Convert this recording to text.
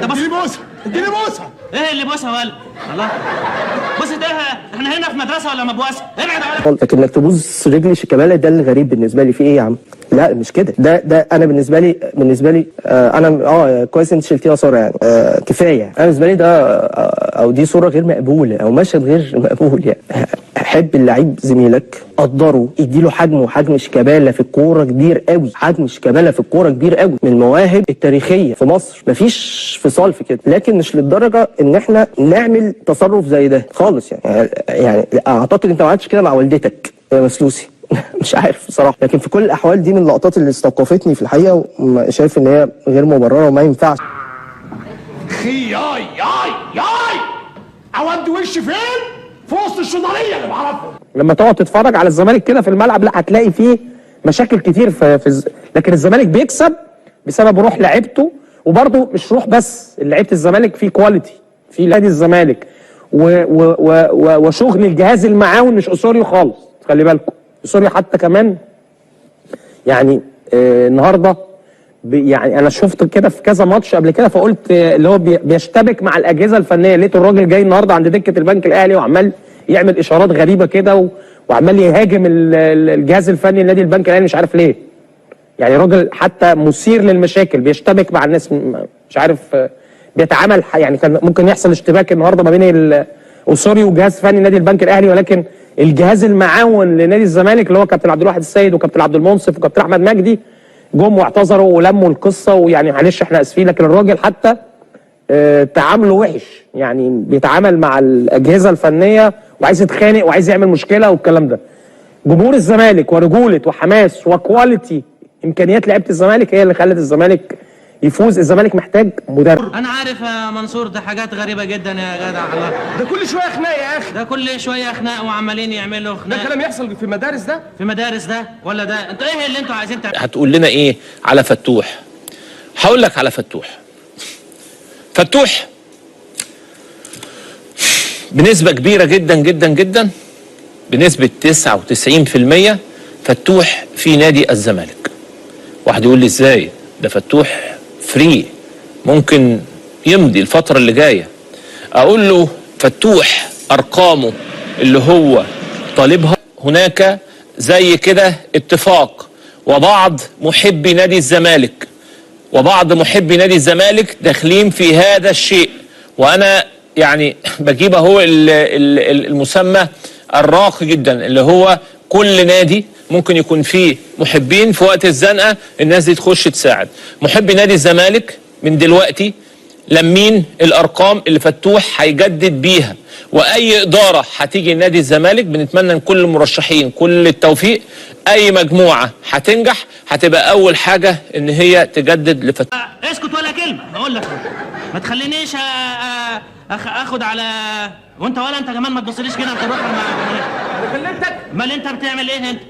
انت بص. اديني بوسه اديني بوسه. ايه اللي بوسه ولا الله؟ بص ده احنا هنا في مدرسه ولا مبوسه؟ ابعد يا ولد. لكن انك تبوس رجل شيكابالا ده اللي غريب بالنسبه لي. في ايه يا عم؟ لا مش كده. ده انا بالنسبه لي انا كويس انت شلتيها صوره يعني كفايه. انا بالنسبه لي ده او دي صوره غير مقبوله او مشهد غير مقبول يعني. حب اللعيب زميلك، قدره، اديله حجمه وحجم شيكابالا في الكوره كبير قوي. حجم شيكابالا في الكوره كبير قوي، من المواهب التاريخيه في مصر، مفيش فصال في كده. لكن مش للدرجه ان احنا نعمل تصرف زي ده خالص يعني اعتقد انت ما عملتش كده مع والدتك يا مسلوسي. مش عارف بصراحه. لكن في كل الاحوال دي من اللقطات اللي استوقفتني في الحقيقه، وشايف ان هي غير مبرره وما ينفعش. خي ياي ياي ياي اودي وشي فين؟ في وسط الشضاريه اللي بعرفهم. لما تقعد تتفرج على الزمالك كده في الملعب، لا هتلاقي فيه مشاكل كتير لكن الزمالك بيكسب بسبب روح لعيبته. وبرضه مش روح بس، لعيبه الزمالك في كواليتي في نادي الزمالك وشغل الجهاز المعاون. مش اسوريو خالص، خلي بالكم. اسوريو حتى كمان يعني النهارده يعني انا شفت كده في كذا ماتش قبل كده، فقلت اللي هو بيشتبك مع الاجهزه الفنيه. لقيت الراجل جاي النهارده عند دكه البنك الاهلي وعمال يعمل اشارات غريبه كده وعمال يهاجم الجهاز الفني لنادي البنك الاهلي، مش عارف ليه. يعني راجل حتى مثير للمشاكل، بيشتبك مع الناس، مش عارف بيتعامل. يعني كان ممكن يحصل اشتباك النهارده ما بين اسوريو وجهاز فني نادي البنك الاهلي، ولكن الجهاز المعاون لنادي الزمالك اللي هو كابتن عبد الواحد السيد وكابتن عبد المنصف وكابتن احمد مجدي جم واعتذروا ولموا القصه. ويعني معلش احنا اسفين، لكن الراجل حتى تعامله وحش. يعني بيتعامل مع الاجهزه الفنيه وعايز يتخانق وعايز يعمل مشكله والكلام ده. جمهور الزمالك ورجوله وحماس وكواليتي امكانيات لعيبه الزمالك هي اللي خلت الزمالك يفوز. الزمالك محتاج مدرب. انا عارف يا منصور، ده حاجات غريبه جدا يا جدع. الله، ده كل شويه خناق يا اخي. ده كل شويه خناق وعمالين يعملوا خناق. ده كلام يحصل في المدارس ده؟ في مدارس ده ولا ده؟ انتوا ايه اللي انتوا عايزين هتقول لنا ايه على فتوح؟ هقول لك على فتوح. فتوح بنسبة كبيرة جدا جدا جدا، بنسبة 99% فتوح في نادي الزمالك. واحد يقول لي ازاي؟ ده فتوح فري، ممكن يمضي الفترة اللي جاية. اقول له فتوح ارقامه اللي هو طالبها هناك زي كده اتفاق، وبعض محبي نادي الزمالك داخلين في هذا الشيء. وانا يعني بجيب اهو المسمى الراقي جدا اللي هو كل نادي ممكن يكون فيه محبين في وقت الزنقه الناس دي تخش تساعد. محبي نادي الزمالك من دلوقتي لمين الارقام اللي فتوح هيجدد بيها، واي اداره هتيجي نادي الزمالك بنتمنى ان كل المرشحين كل التوفيق. اي مجموعه هتنجح هتبقى اول حاجه ان هي تجدد لفتوح. اسكت ولا كلمه، بقول لك ما تخلينيش اخد على وانت ولا انت كمان ما تبصليش كده. انت روح. انا كلمتك. امال انت بتعمل ايه انت؟